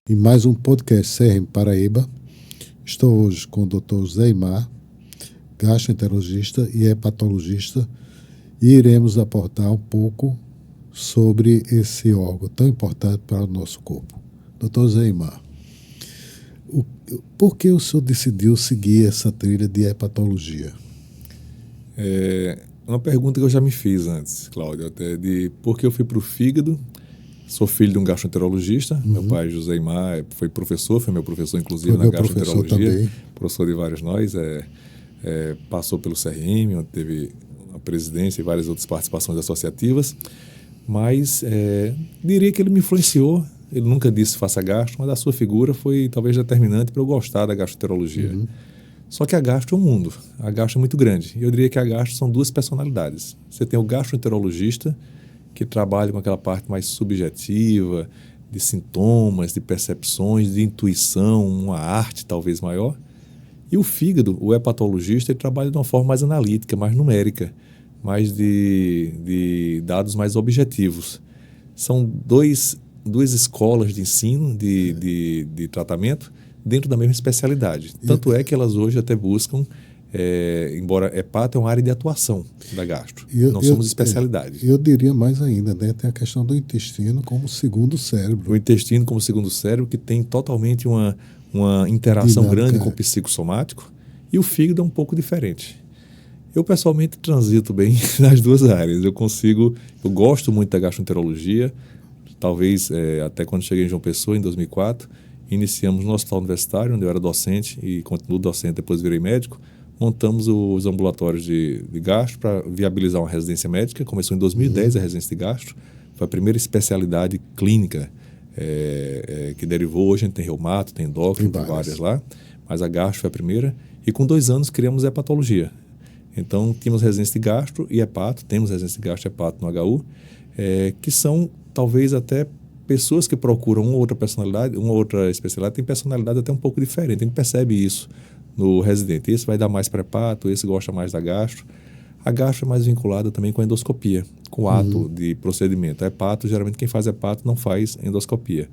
Em mais um podcast CRM Paraíba. Estou hoje com o Dr. Zeimar, gastroenterologista e hepatologista, e iremos aportar um pouco sobre esse órgão tão importante para o nosso corpo. Dr. Zeimar, por que o senhor decidiu seguir essa trilha de hepatologia? É uma pergunta que eu já me fiz antes, Cláudio, até de por que eu fui para o fígado. Sou filho de um gastroenterologista. Meu pai, José Imar, foi meu professor, inclusive, Foi na meu professor gastroenterologia. também. Professor de vários nós. Passou pelo CRM, onde teve a presidência e várias outras participações associativas. Mas diria que ele me influenciou. Ele nunca disse faça gastro, mas a sua figura foi talvez determinante para eu gostar da gastroenterologia. Só que a gastro é um mundo. A gastro é muito grande. E eu diria que a gastro são duas personalidades. Você tem o gastroenterologista, que trabalha com aquela parte mais subjetiva, de sintomas, de percepções, de intuição, uma arte talvez maior. E o fígado, o hepatologista, ele trabalha de uma forma mais analítica, mais numérica, mais de dados mais objetivos. São duas escolas de ensino, de tratamento, dentro da mesma especialidade. Tanto é que elas hoje até buscam, embora hepato é uma área de atuação da gastro, não somos especialidade. Eu diria mais ainda, né? Tem a questão do intestino como segundo cérebro. O intestino como segundo cérebro, que tem totalmente uma interação grande com o psicossomático, e o fígado é um pouco diferente. Eu pessoalmente transito bem nas duas áreas. Eu gosto muito da gastroenterologia. Talvez até quando cheguei em João Pessoa, em 2004, iniciamos no Hospital Universitário, onde eu era docente e continuo docente, depois virei médico. Montamos os ambulatórios de gastro para viabilizar uma residência médica. Começou em 2010 a residência de gastro. Foi a primeira especialidade clínica que derivou. Hoje a gente tem reumato, tem endócrino, tem várias lá. Mas a gastro foi a primeira. E com 2 anos criamos hepatologia. Então tínhamos residência de gastro e hepato. Temos residência de gastro e hepato no HU. Que são talvez até pessoas que procuram uma outra personalidade, uma outra especialidade, tem personalidade até um pouco diferente. A gente percebe isso no residente. Esse vai dar mais para hepato, esse gosta mais da gastro. A gastro é mais vinculada também com a endoscopia, com o ato de procedimento. A hepato, geralmente quem faz hepato não faz endoscopia.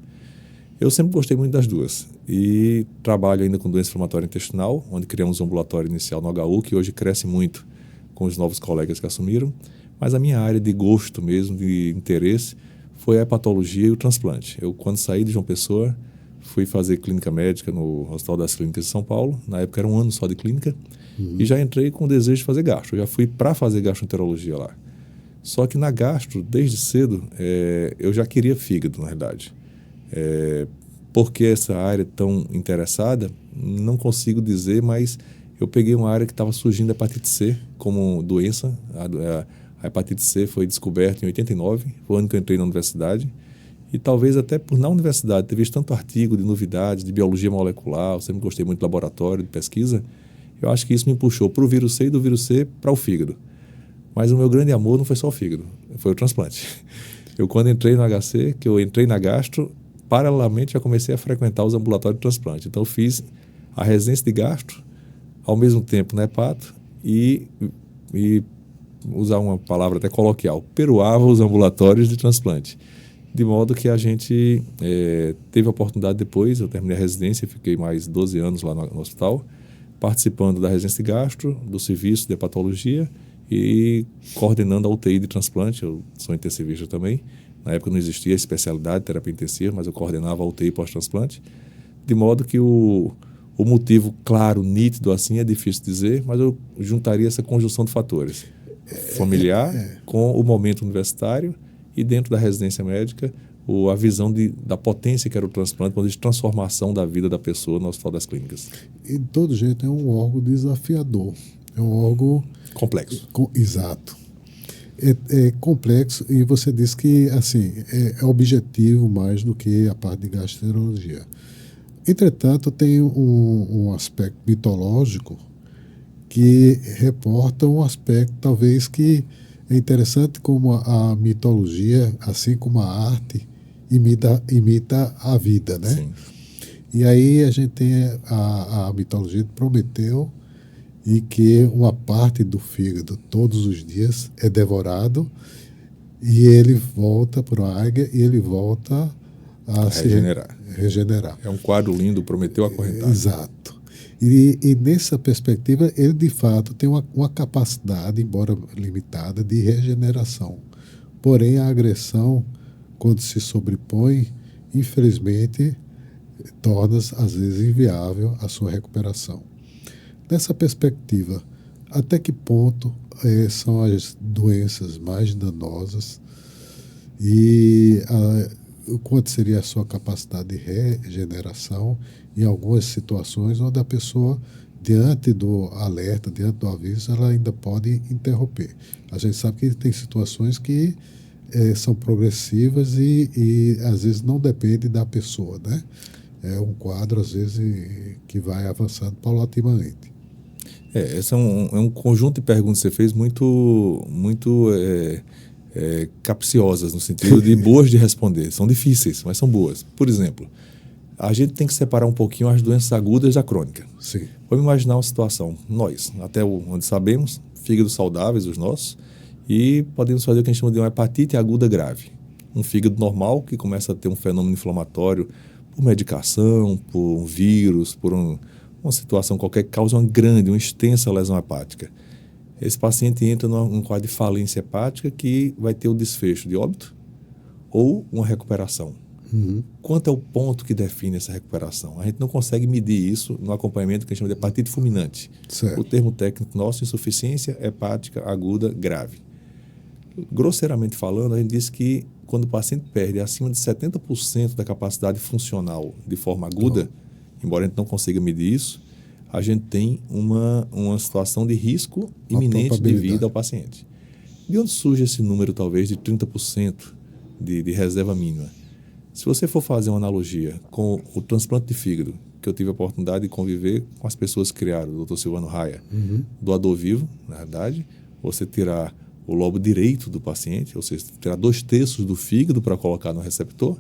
Eu sempre gostei muito das duas. E trabalho ainda com doença inflamatória intestinal, onde criamos um ambulatório inicial no HU, que hoje cresce muito com os novos colegas que assumiram. Mas a minha área de gosto mesmo, de interesse, foi a hepatologia e o transplante. Eu, quando saí de João Pessoa, fui fazer clínica médica no Hospital das Clínicas de São Paulo. Na época era 1 ano só de clínica. E já entrei com o desejo de fazer gastro. Eu já fui para fazer gastroenterologia lá. Só que na gastro, desde cedo, eu já queria fígado, na verdade. Por que essa área tão interessada? Não consigo dizer, mas eu peguei uma área que estava surgindo a hepatite C como doença. A hepatite C foi descoberta em 89, foi o ano que eu entrei na universidade. E talvez até por na universidade ter visto tanto artigo de novidades, de biologia molecular, eu sempre gostei muito de laboratório, de pesquisa, eu acho que isso me puxou para o vírus C e do vírus C para o fígado. Mas o meu grande amor não foi só o fígado, foi o transplante. Eu quando entrei no HC, que eu entrei na gastro, paralelamente já comecei a frequentar os ambulatórios de transplante. Então eu fiz a residência de gastro, ao mesmo tempo na hepato e usar uma palavra até coloquial, peruava os ambulatórios de transplante. De modo que a gente teve a oportunidade depois, eu terminei a residência, fiquei mais 12 anos lá no hospital, participando da residência de gastro, do serviço de hepatologia e coordenando a UTI de transplante. Eu sou intensivista também. Na época não existia a especialidade de terapia intensiva, mas eu coordenava a UTI pós-transplante. De modo que o motivo claro, nítido assim, é difícil dizer, mas eu juntaria essa conjunção de fatores. Familiar, com o momento universitário e dentro da residência médica, a visão da potência que era o transplante, de transformação da vida da pessoa no Hospital das Clínicas. E de todo jeito é um órgão desafiador, é um órgão complexo. Exato. É complexo e você disse que assim, é objetivo mais do que a parte de gastroenterologia. Entretanto, tem um aspecto mitológico que reporta um aspecto talvez que é interessante, como a mitologia, assim como a arte, imita a vida, né? Sim. E aí a gente tem a mitologia de Prometeu, e que uma parte do fígado todos os dias é devorado e ele volta para a águia e ele volta a se regenerar. É um quadro lindo, prometeu acorrentado. Exato. E nessa perspectiva, ele de fato tem uma capacidade, embora limitada, de regeneração. Porém, a agressão, quando se sobrepõe, infelizmente, torna às vezes inviável a sua recuperação. Nessa perspectiva, até que ponto são as doenças mais danosas e quanto seria a sua capacidade de regeneração em algumas situações onde a pessoa, diante do alerta, diante do aviso, ela ainda pode interromper. A gente sabe que tem situações que são progressivas e às vezes não depende da pessoa, né? É um quadro, às vezes, que vai avançando paulatinamente. Esse é um conjunto de perguntas que você fez muito capciosas, no sentido de boas de responder. São difíceis, mas são boas. Por exemplo, a gente tem que separar um pouquinho as doenças agudas da crônica. Sim. Vamos imaginar uma situação, nós, até onde sabemos, fígados saudáveis, os nossos, e podemos fazer o que a gente chama de uma hepatite aguda grave. Um fígado normal que começa a ter um fenômeno inflamatório por medicação, por um vírus, por uma situação qualquer que causa uma extensa lesão hepática. Esse paciente entra num quadro de falência hepática que vai ter o desfecho de óbito ou uma recuperação. Uhum. Quanto é o ponto que define essa recuperação? A gente não consegue medir isso no acompanhamento que a gente chama de hepatite fulminante. Certo. O termo técnico nosso, insuficiência hepática aguda grave. Grosseiramente falando, a gente diz que quando o paciente perde acima de 70% da capacidade funcional de forma aguda, embora a gente não consiga medir isso, a gente tem uma situação de risco iminente de vida ao paciente. De onde surge esse número, talvez, de 30% de reserva mínima? Se você for fazer uma analogia com o transplante de fígado, que eu tive a oportunidade de conviver com as pessoas que criaram, o Dr. Silvano Raia, doador vivo, na verdade, você tirar o lobo direito do paciente, ou seja, tirar 2/3 do fígado para colocar no receptor,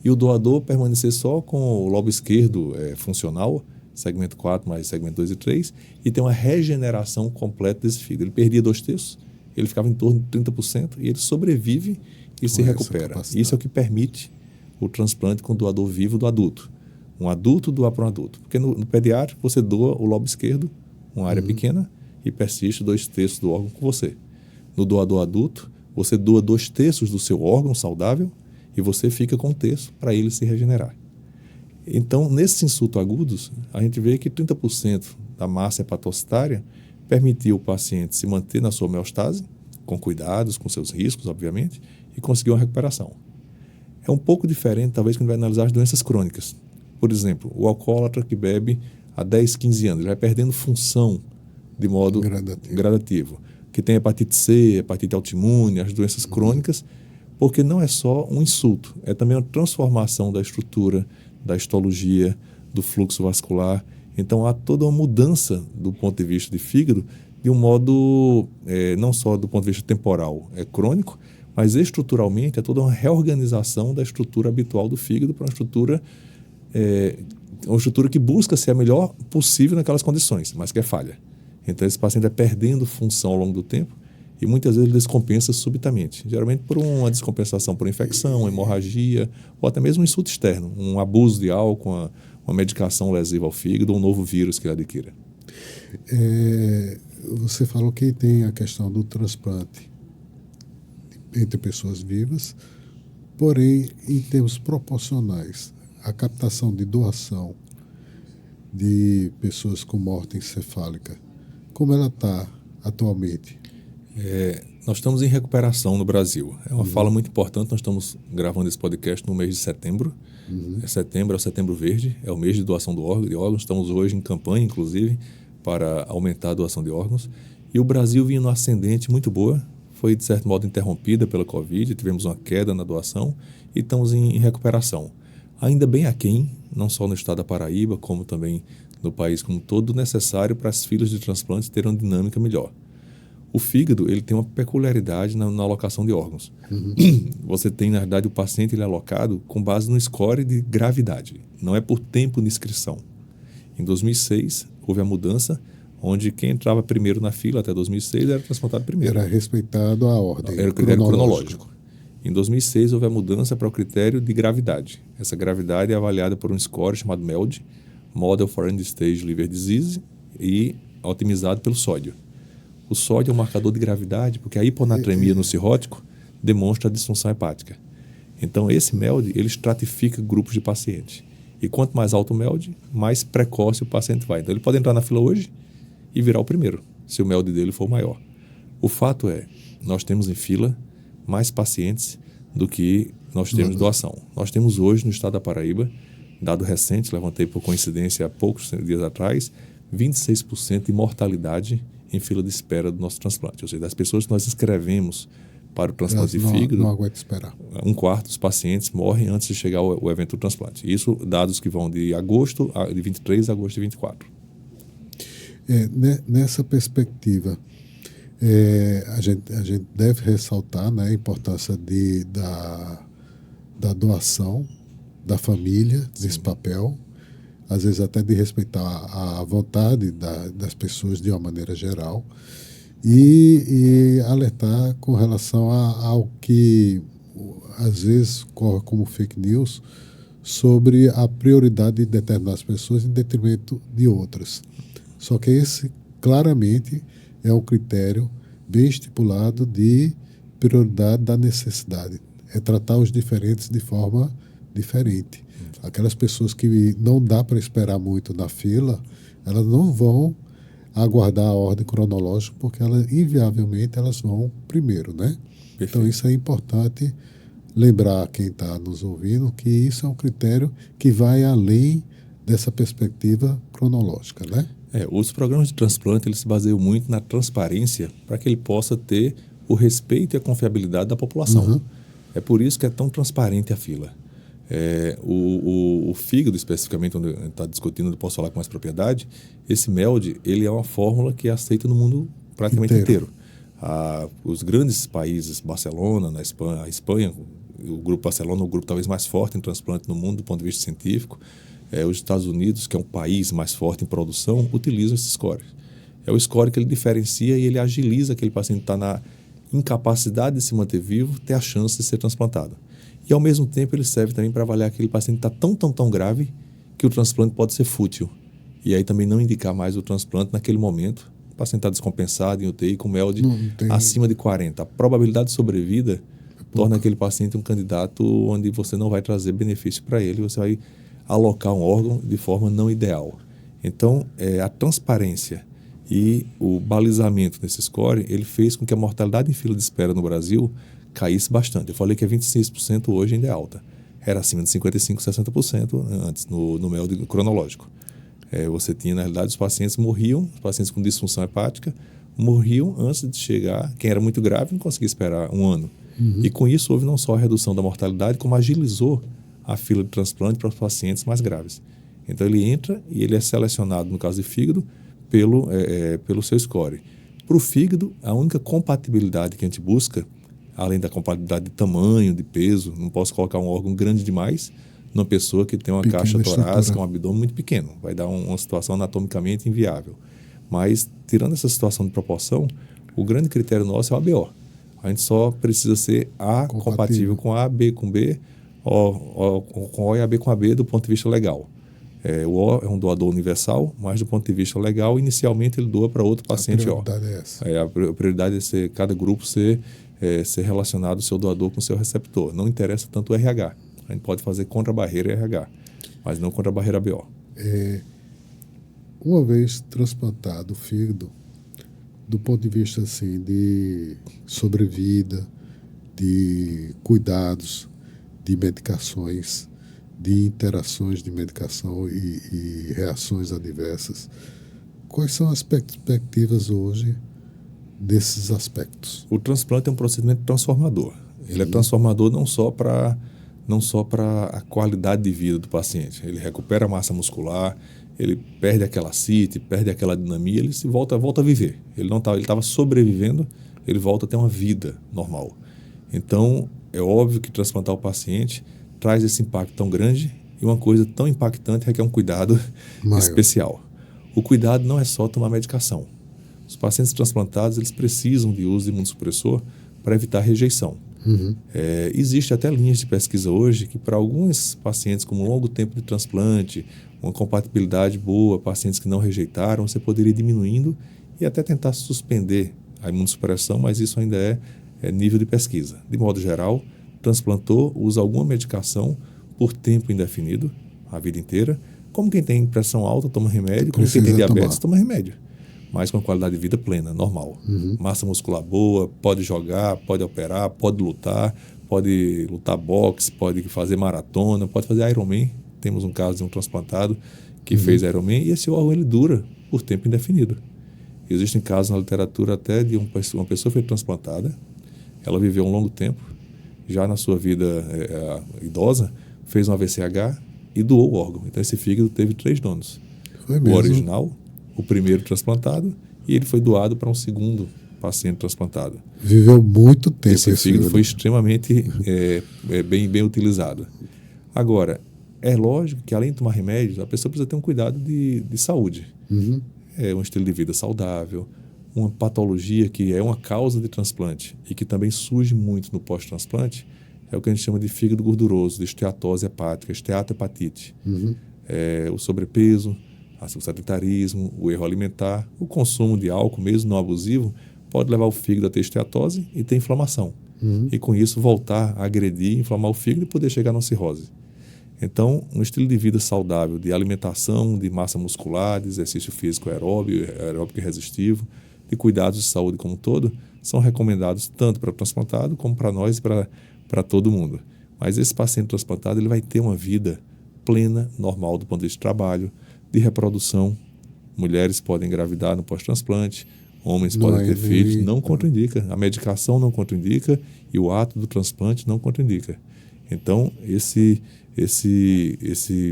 e o doador permanecer só com o lobo esquerdo funcional, segmento 4 mais segmento 2 e 3, e ter uma regeneração completa desse fígado. Ele perdia 2/3, ele ficava em torno de 30%, e ele sobrevive e se recupera. Isso é o que permite o transplante com doador vivo do adulto. Um adulto doar para um adulto. Porque no pediátrico você doa o lobo esquerdo, uma área pequena, e persiste 2/3 do órgão com você. No doador adulto, você doa 2/3 do seu órgão saudável e você fica com 1/3 para ele se regenerar. Então, nesses insultos agudos, a gente vê que 30% da massa hepatocitária permitiu o paciente se manter na sua homeostase, com cuidados, com seus riscos, obviamente, e conseguir uma recuperação. É um pouco diferente, talvez, quando a gente vai analisar as doenças crônicas. Por exemplo, o alcoólatra que bebe há 10, 15 anos, ele vai perdendo função de modo gradativo. Que tem hepatite C, hepatite autoimune, as doenças crônicas, porque não é só um insulto, é também uma transformação da estrutura, da histologia, do fluxo vascular. Então, há toda uma mudança do ponto de vista de fígado, de um modo, não só do ponto de vista temporal, crônico, mas estruturalmente é toda uma reorganização da estrutura habitual do fígado para uma estrutura que busca ser a melhor possível naquelas condições, mas que é falha. Então, esse paciente vai perdendo função ao longo do tempo e muitas vezes ele descompensa subitamente, geralmente por uma descompensação por infecção, hemorragia ou até mesmo um insulto externo, um abuso de álcool, uma medicação lesiva ao fígado ou um novo vírus que ele adquira. Você falou que tem a questão do transplante entre pessoas vivas, porém, em termos proporcionais, a captação de doação de pessoas com morte encefálica, como ela está atualmente? Nós estamos em recuperação no Brasil. É uma fala muito importante. Nós estamos gravando esse podcast no mês de setembro. Setembro é o Setembro Verde, é o mês de doação de órgãos. Estamos hoje em campanha, inclusive, para aumentar a doação de órgãos. E o Brasil vinha no ascendente muito boa. Foi, de certo modo, interrompida pela Covid. Tivemos uma queda na doação e estamos em recuperação. Ainda bem aquém, não só no estado da Paraíba, como também no país como um todo, necessário para as filas de transplantes terem uma dinâmica melhor. O fígado, ele tem uma peculiaridade na alocação de órgãos. Você tem, na verdade, o paciente ele é alocado com base no score de gravidade, não é por tempo de inscrição. Em 2006, houve a mudança, onde quem entrava primeiro na fila até 2006 era transplantado primeiro. Era respeitado a ordem. Era o critério cronológico. Em 2006, houve a mudança para o critério de gravidade. Essa gravidade é avaliada por um score chamado MELD, Model for End-Stage Liver Disease, e otimizado pelo sódio. O sódio é um marcador de gravidade porque a hiponatremia no cirrótico demonstra a disfunção hepática. Então, esse MELD, ele estratifica grupos de pacientes. E quanto mais alto o MELD, mais precoce o paciente vai. Então, ele pode entrar na fila hoje e virar o primeiro, se o MELD dele for maior. O fato é, nós temos em fila mais pacientes do que nós temos doação. Nós temos hoje no estado da Paraíba, dado recente, levantei por coincidência há poucos dias atrás, 26% de mortalidade em fila de espera do nosso transplante. Ou seja, das pessoas que nós inscrevemos para o transplante de fígado, não aguento esperar. 1/4 dos pacientes morrem antes de chegar o evento do transplante. Isso dados que vão de agosto de 23 a agosto de 24. Nessa perspectiva, a gente deve ressaltar, né, a importância da doação da família nesse papel, às vezes até de respeitar a vontade das pessoas de uma maneira geral e alertar com relação ao que às vezes corre como fake news sobre a prioridade de determinadas pessoas em detrimento de outras. Só que esse claramente é um critério bem estipulado de prioridade da necessidade. É tratar os diferentes de forma diferente. Aquelas pessoas que não dá para esperar muito na fila, elas não vão aguardar a ordem cronológica, porque inviavelmente elas vão primeiro, né? Perfeito. Então isso é importante lembrar quem está nos ouvindo que isso é um critério que vai além dessa perspectiva cronológica, né? Os programas de transplante eles se baseiam muito na transparência para que ele possa ter o respeito e a confiabilidade da população. Uhum. É por isso que é tão transparente a fila. O fígado, especificamente, onde a gente está discutindo, eu posso falar com mais propriedade, esse MELD ele é uma fórmula que é aceita no mundo praticamente inteiro. Os grandes países, Barcelona, a Espanha, o grupo Barcelona é o grupo talvez mais forte em transplante no mundo do ponto de vista científico. Os Estados Unidos, que é um país mais forte em produção, utilizam esse score. É o score que ele diferencia e ele agiliza aquele paciente que está na incapacidade de se manter vivo, ter a chance de ser transplantado. E, ao mesmo tempo, ele serve também para avaliar aquele paciente que está tão grave que o transplante pode ser fútil. E aí também não indicar mais o transplante naquele momento. O paciente está descompensado em UTI com MELD acima de 40. A probabilidade de sobrevida torna aquele paciente um candidato onde você não vai trazer benefício para ele, você vai alocar um órgão de forma não ideal. Então, a transparência e o balizamento desse score, ele fez com que a mortalidade em fila de espera no Brasil caísse bastante. Eu falei que é 26%, hoje ainda é alta. Era acima de 55%, 60% antes, no MELD cronológico. Você tinha, na realidade, os pacientes morriam, os pacientes com disfunção hepática, morriam antes de chegar, quem era muito grave não conseguia esperar um ano. Uhum. E com isso houve não só a redução da mortalidade, como agilizou a fila de transplante para os pacientes mais graves. Então ele entra e ele é selecionado, no caso de fígado, pelo seu score. Para o fígado, a única compatibilidade que a gente busca, além da compatibilidade de tamanho, de peso, não posso colocar um órgão grande demais numa pessoa que tem uma caixa torácica, um abdômen muito pequeno. Vai dar uma situação anatomicamente inviável. Mas, tirando essa situação de proporção, o grande critério nosso é o ABO. A gente só precisa ser A compatível com A, B com B, com O e AB com AB do ponto de vista legal. O O é um doador universal, mas do ponto de vista legal, inicialmente ele doa para outro paciente O. A prioridade é essa. A prioridade é cada grupo ser relacionado o seu doador com o seu receptor. Não interessa tanto o RH. A gente pode fazer contra a barreira RH, mas não contra a barreira BO. Uma vez transplantado o fígado, do ponto de vista assim, de sobrevida, de cuidados, de medicações, de interações de medicação e reações adversas, quais são as perspectivas hoje desses aspectos? O transplante é um procedimento transformador. Ele é transformador não só para a qualidade de vida do paciente. Ele recupera a massa muscular, ele perde aquela ascite, perde aquela dinamia, ele volta a viver. Ele estava sobrevivendo, ele volta a ter uma vida normal. Então, é óbvio que transplantar o paciente traz esse impacto tão grande e uma coisa tão impactante requer um cuidado especial. O cuidado não é só tomar medicação. Os pacientes transplantados eles precisam de uso de imunossupressor para evitar rejeição. Uhum. Existe até linhas de pesquisa hoje que para alguns pacientes com um longo tempo de transplante, uma compatibilidade boa, pacientes que não rejeitaram, você poderia ir diminuindo e até tentar suspender a imunossupressão, mas isso ainda é nível de pesquisa. De modo geral, transplantou, usa alguma medicação por tempo indefinido, a vida inteira. Como quem tem pressão alta, toma remédio, como quem tem diabetes, toma remédio. Mas com qualidade de vida plena, normal. Uhum. Massa muscular boa, pode jogar, pode operar, pode lutar boxe, pode fazer maratona, pode fazer Ironman. Temos um caso de um transplantado que fez Ironman e esse órgão ele dura por tempo indefinido. Existem casos na literatura até de uma pessoa foi transplantada, ela viveu um longo tempo, já na sua vida idosa, fez um AVCH e doou o órgão. Então esse fígado teve 3 donos. Foi mesmo? O original, o primeiro transplantado, e ele foi doado para um segundo paciente transplantado. Viveu muito tempo. Esse fígado foi extremamente bem utilizado. Agora, é lógico que além de tomar remédios, a pessoa precisa ter um cuidado de saúde. Uhum. Um estilo de vida saudável, uma patologia que é uma causa de transplante e que também surge muito no pós-transplante, é o que a gente chama de fígado gorduroso, de esteatose hepática, esteatohepatite. Uhum. O sobrepeso, o sedentarismo, o erro alimentar, o consumo de álcool, mesmo não abusivo, pode levar o fígado a ter esteatose e ter inflamação. Uhum. E com isso voltar a agredir, inflamar o fígado e poder chegar na cirrose. Então, um estilo de vida saudável, de alimentação, de massa muscular, de exercício físico aeróbico e resistivo, de cuidados de saúde como um todo, são recomendados tanto para o transplantado como para nós e para todo mundo. Mas esse paciente transplantado ele vai ter uma vida plena, normal do ponto de vista de trabalho, de reprodução. Mulheres podem engravidar no pós-transplante, homens podem ter filhos, não contraindica. A medicação não contraindica e o ato do transplante não contraindica. Então, esse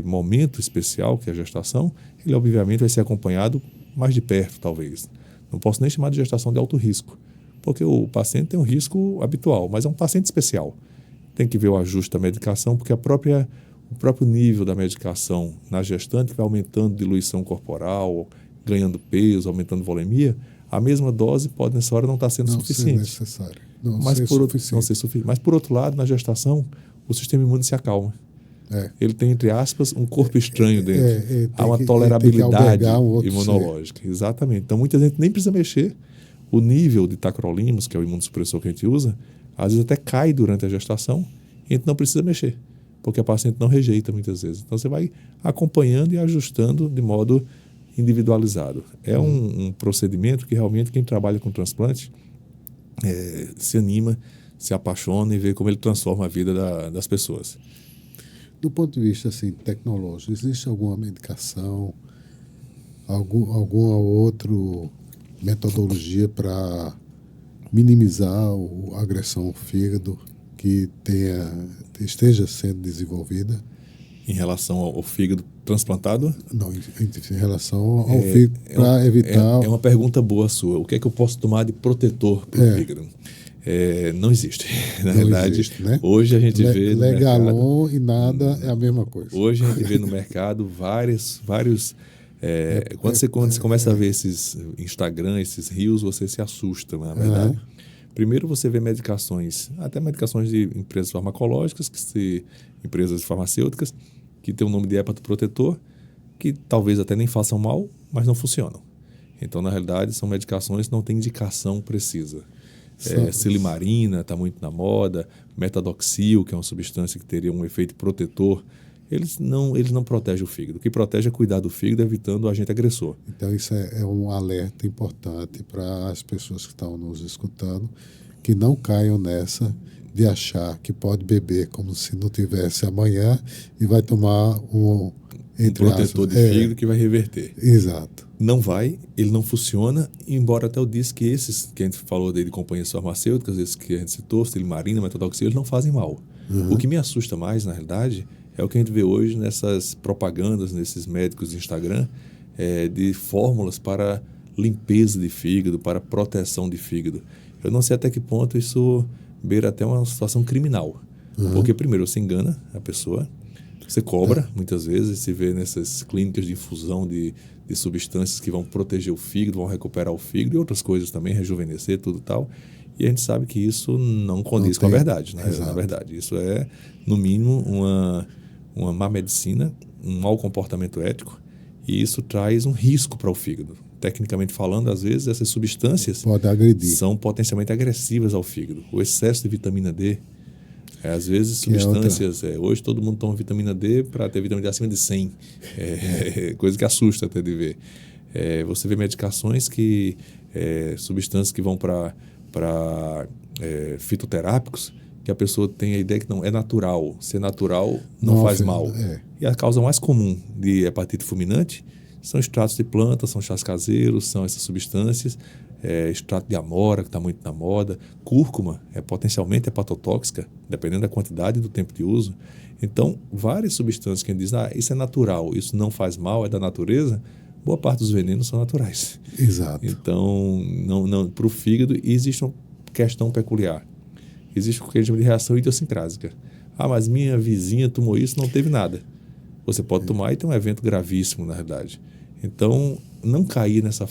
momento especial, que é a gestação, ele obviamente vai ser acompanhado mais de perto, talvez. Não posso nem chamar de gestação de alto risco, porque o paciente tem um risco habitual, mas é um paciente especial. Tem que ver o ajuste da medicação, porque o próprio nível da medicação na gestante vai aumentando diluição corporal, ganhando peso, aumentando volemia. A mesma dose pode, nessa hora, não estar sendo suficiente. Necessário. Não ser suficiente. Mas, por outro lado, na gestação, o sistema imune se acalma. Ele tem, entre aspas, um corpo estranho dentro. Há uma tolerabilidade imunológica. Exatamente. Então, muita gente nem precisa mexer. O nível de tacrolimus, que é o imunossupressor que a gente usa, às vezes até cai durante a gestação e a gente não precisa mexer, porque a paciente não rejeita muitas vezes. Então, você vai acompanhando e ajustando de modo individualizado. É um procedimento que realmente quem trabalha com transplante se anima, se apaixona e vê como ele transforma a vida das pessoas. Do ponto de vista assim, tecnológico, existe alguma medicação, alguma outra metodologia para minimizar a agressão ao fígado que esteja sendo desenvolvida? Em relação ao fígado transplantado? Não, em relação ao fígado, para evitar... É uma pergunta boa sua. O que é que eu posso tomar de protetor para o fígado? Não existe. Na verdade, existe, né? Hoje a gente vê no Legalon mercado... e nada é a mesma coisa. Hoje a gente vê no mercado vários... quando você começa a ver esses Instagram, esses reels, você se assusta, na verdade. Primeiro você vê medicações, até medicações de empresas farmacológicas, empresas farmacêuticas, que tem o nome de hepatoprotetor, que talvez até nem façam mal, mas não funcionam. Então, na realidade, são medicações que não têm indicação precisa. Silimarina está muito na moda, metadoxil, que é uma substância que teria um efeito protetor. Eles não protegem o fígado. O que protege é cuidar do fígado, evitando o agente agressor. Então, isso é um alerta importante para as pessoas que estão nos escutando, que não caiam nessa de achar que pode beber como se não tivesse amanhã e vai tomar um protetor de fígado que vai reverter. Exato. Não vai, ele não funciona, embora até eu disse que esses que a gente falou de companhias farmacêuticas, esses que a gente citou, silimarina, metadoxil, eles não fazem mal. O que me assusta mais, na realidade, é o que a gente vê hoje nessas propagandas, nesses médicos de Instagram, de fórmulas para limpeza de fígado, para proteção de fígado. Eu não sei até que ponto isso beira até uma situação criminal. Porque, primeiro, você engana a pessoa, você cobra, muitas vezes, se vê nessas clínicas de infusão de substâncias que vão proteger o fígado, vão recuperar o fígado e outras coisas também, rejuvenescer, tudo tal. E a gente sabe que isso não condiz com a verdade, né? Na verdade, isso é, no mínimo, uma má medicina, um mau comportamento ético, e isso traz um risco para o fígado. Tecnicamente falando, às vezes, essas substâncias são potencialmente agressivas ao fígado. O excesso de vitamina D, às vezes, substâncias... hoje todo mundo toma vitamina D para ter vitamina D acima de 100. Coisa que assusta até de ver. Você vê medicações substâncias que vão para fitoterápicos, que a pessoa tem a ideia que não é natural. Ser natural não faz mal. E a causa mais comum de hepatite fulminante são extratos de plantas, são chás caseiros, são essas substâncias, extrato de amora, que está muito na moda, cúrcuma, é potencialmente hepatotóxica, dependendo da quantidade e do tempo de uso. Então, várias substâncias que a gente diz, isso é natural, isso não faz mal, é da natureza, boa parte dos venenos são naturais. Exato. Então, para o fígado, existe uma questão peculiar. Existe o que a gente chama de reação idiosincrásica. Mas minha vizinha tomou isso, não teve nada. Você pode tomar e ter um evento gravíssimo, na verdade. Então, não cair nessa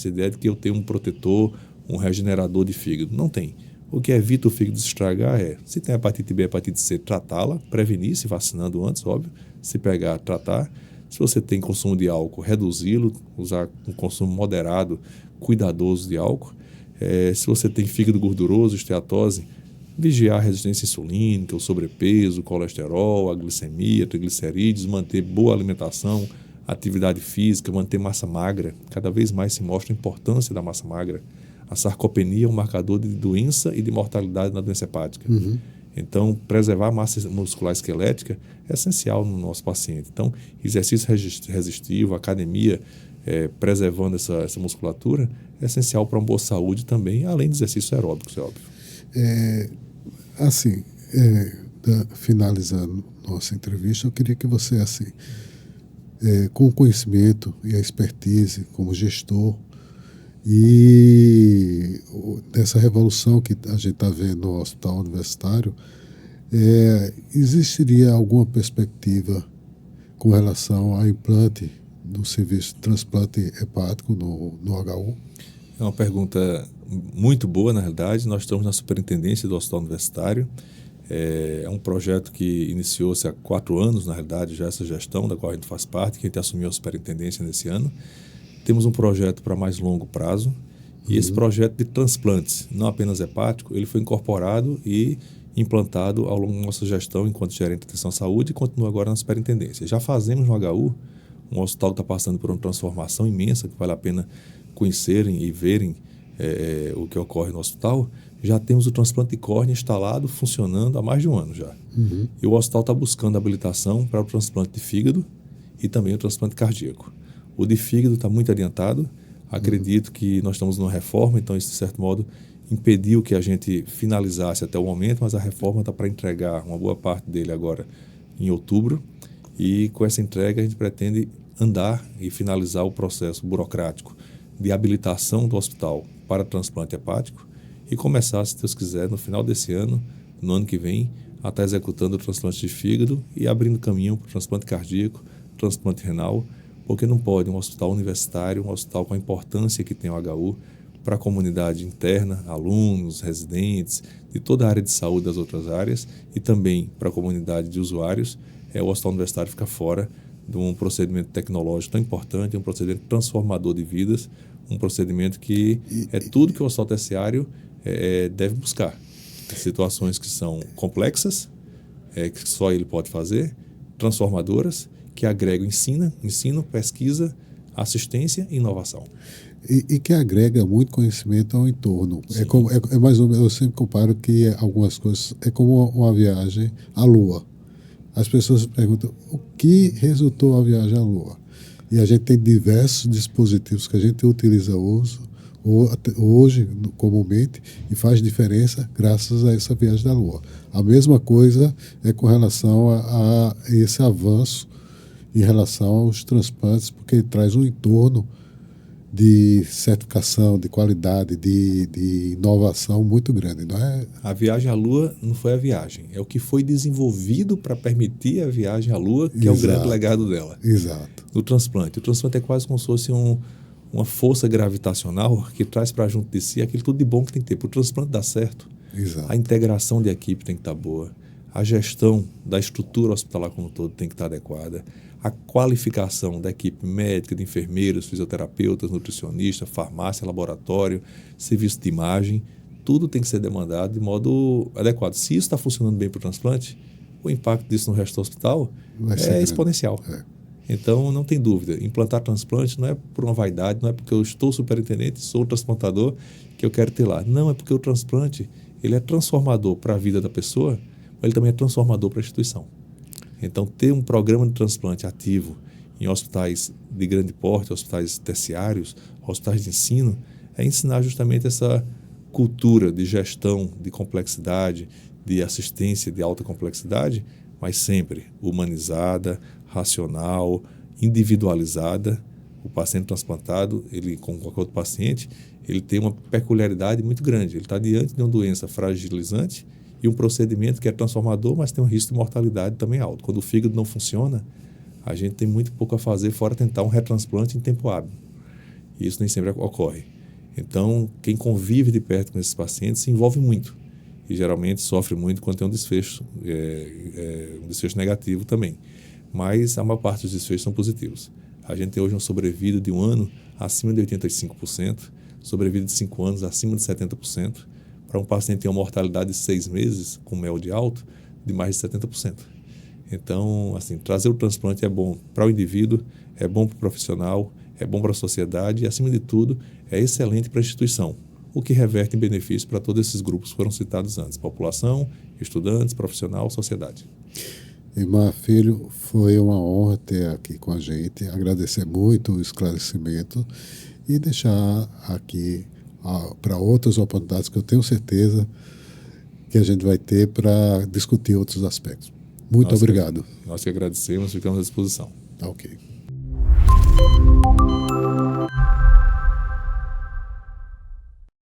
ideia de que eu tenho um protetor, um regenerador de fígado. Não tem. O que evita o fígado se estragar se tem hepatite B, hepatite C, tratá-la, prevenir, se vacinando antes, óbvio. Se pegar, tratar. Se você tem consumo de álcool, reduzi-lo, usar um consumo moderado, cuidadoso de álcool. Se você tem fígado gorduroso, esteatose, vigiar a resistência insulínica, o sobrepeso, o colesterol, a glicemia, triglicerídeos, manter boa alimentação, atividade física, manter massa magra. Cada vez mais se mostra a importância da massa magra. A sarcopenia é um marcador de doença e de mortalidade na doença hepática. Então, preservar a massa muscular esquelética é essencial no nosso paciente. Então, exercício resistivo, academia, preservando essa musculatura, é essencial para uma boa saúde também, além de exercícios aeróbicos, é óbvio. Finalizando nossa entrevista, eu queria que você, com o conhecimento e a expertise como gestor e dessa revolução que a gente está vendo no hospital universitário, existiria alguma perspectiva com relação ao implante do serviço de transplante hepático no HU? É uma pergunta muito boa, na realidade. Nós estamos na superintendência do Hospital Universitário. É um projeto que iniciou-se há 4 anos, na realidade, já essa gestão da qual a gente faz parte, que a gente assumiu a superintendência nesse ano. Temos um projeto para mais longo prazo, e esse projeto de transplantes, não apenas hepático, ele foi incorporado e implantado ao longo da nossa gestão enquanto gerente de atenção à saúde e continua agora na superintendência. Já fazemos no HU, um hospital que está passando por uma transformação imensa, que vale a pena conhecerem e verem o que ocorre no hospital. Já temos o transplante de córnea instalado, funcionando há mais de 1 ano já. E o hospital está buscando habilitação para o transplante de fígado e também o transplante cardíaco. O de fígado está muito adiantado. Acredito que nós estamos numa reforma, então isso, de certo modo, impediu que a gente finalizasse até o momento, mas a reforma está para entregar uma boa parte dele agora em outubro. E com essa entrega a gente pretende andar e finalizar o processo burocrático de habilitação do hospital para transplante hepático e começar, se Deus quiser, no final desse ano, no ano que vem, a estar executando o transplante de fígado e abrindo caminho para o transplante cardíaco, transplante renal, porque não pode um hospital universitário, um hospital com a importância que tem o HU para a comunidade interna, alunos, residentes, de toda a área de saúde das outras áreas e também para a comunidade de usuários, o hospital universitário fica fora de um procedimento tecnológico tão importante, um procedimento transformador de vidas, um procedimento que é tudo que o hospital terciário deve buscar. Situações que são complexas, que só ele pode fazer, transformadoras, que agregam ensino, pesquisa, assistência e inovação. E que agrega muito conhecimento ao entorno. É mais ou menos, eu sempre comparo que algumas coisas é como uma viagem à Lua. As pessoas perguntam o que resultou a viagem à Lua. E a gente tem diversos dispositivos que a gente utiliza hoje comumente e faz diferença graças a essa viagem da Lua. A mesma coisa é com relação a esse avanço em relação aos transplantes, porque ele traz um entorno de certificação, de qualidade, de inovação muito grande, não é? A viagem à Lua não foi a viagem, é o que foi desenvolvido para permitir a viagem à Lua, que é o grande legado dela. Exato. Do transplante. O transplante é quase como se fosse uma força gravitacional que traz para junto de si aquilo tudo de bom que tem que ter. Para o transplante dar certo, Exato. a integração de equipe tem que estar boa, a gestão da estrutura hospitalar como um todo tem que estar adequada, a qualificação da equipe médica, de enfermeiros, fisioterapeutas, nutricionistas, farmácia, laboratório, serviço de imagem, tudo tem que ser demandado de modo adequado. Se isso está funcionando bem para o transplante, o impacto disso no resto do hospital é exponencial. Então, não tem dúvida, implantar transplante não é por uma vaidade, não é porque eu estou superintendente, sou transplantador, que eu quero ter lá. Não, é porque o transplante ele é transformador para a vida da pessoa, mas ele também é transformador para a instituição. Então, ter um programa de transplante ativo em hospitais de grande porte, hospitais terciários, hospitais de ensino, é ensinar justamente essa cultura de gestão, de complexidade, de assistência de alta complexidade, mas sempre humanizada, racional, individualizada. O paciente transplantado, ele, como qualquer outro paciente, ele tem uma peculiaridade muito grande. Ele está diante de uma doença fragilizante e um procedimento que é transformador, mas tem um risco de mortalidade também alto. Quando o fígado não funciona, a gente tem muito pouco a fazer fora tentar um retransplante em tempo hábil. E isso nem sempre ocorre. Então, quem convive de perto com esses pacientes se envolve muito e geralmente sofre muito quando tem um desfecho negativo também. Mas a maior parte dos desfechos são positivos. A gente tem hoje uma sobrevida de um ano acima de 85%, sobrevida de 5 anos acima de 70%, para um paciente que tem uma mortalidade de 6 meses, com MELD alto, de mais de 70%. Então, assim, trazer o transplante é bom para o indivíduo, é bom para o profissional, é bom para a sociedade e, acima de tudo, é excelente para a instituição, o que reverte em benefício para todos esses grupos que foram citados antes: população, estudantes, profissional, sociedade. Eymar Filho, foi uma honra ter aqui com a gente, agradecer muito o esclarecimento e deixar aqui para outras oportunidades que eu tenho certeza que a gente vai ter para discutir outros aspectos. Muito obrigado. Nós que agradecemos, ficamos à disposição. Ok.